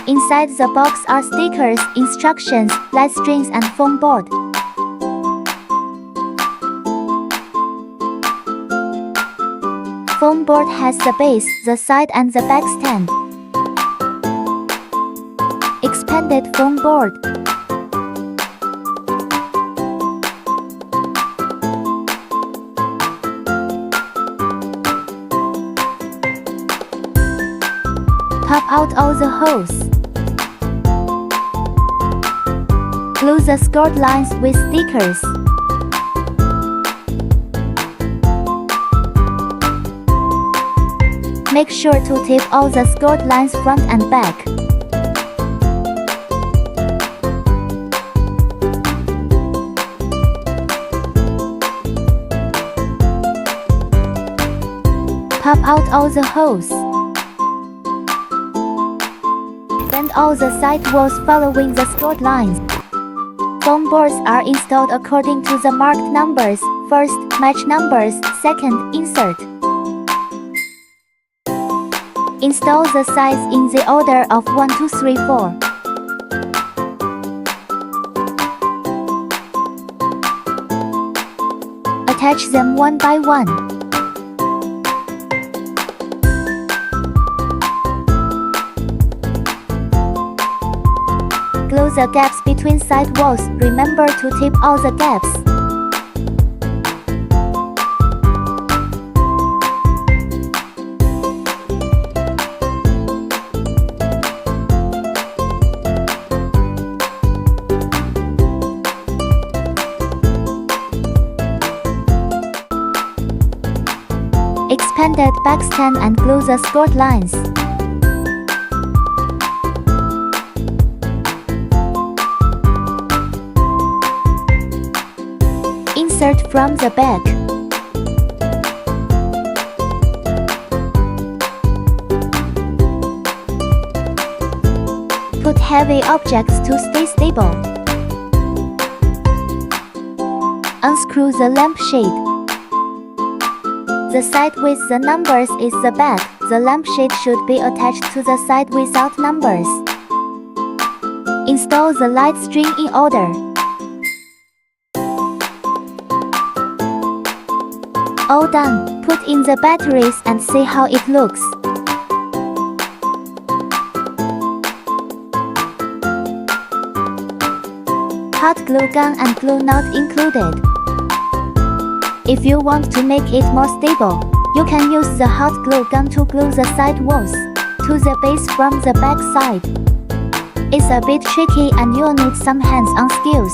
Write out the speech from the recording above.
Inside the box are stickers, instructions, light strings and foam board. Foam board has the base, the side and the back stand. Expanded foam board. Pop out all the holes. Glue the scored lines with stickers. Make sure to tape all the scored lines front and back. Pop out all the holes. Bend all the side walls following the scored lines. Foam boards are installed according to the marked numbers. First, match numbers. Second, insert. Install the sides in the order of 1, 2, 3, 4. Attach them one by one. Glue the gaps between side walls. Remember to tape all the gaps. Expanded back stand and glue the scored lines. Insert from the back. Put heavy objects to stay stable. Unscrew the lampshade. The side with the numbers is the back. The lampshade should be attached to the side without numbers. Install the light string in order. All done. Put in the batteries and see how it looks. Hot glue gun and glue not included. If you want to make it more stable, you can use the hot glue gun to glue the side walls to the base from the back side. It's a bit tricky and you'll need some hands-on skills.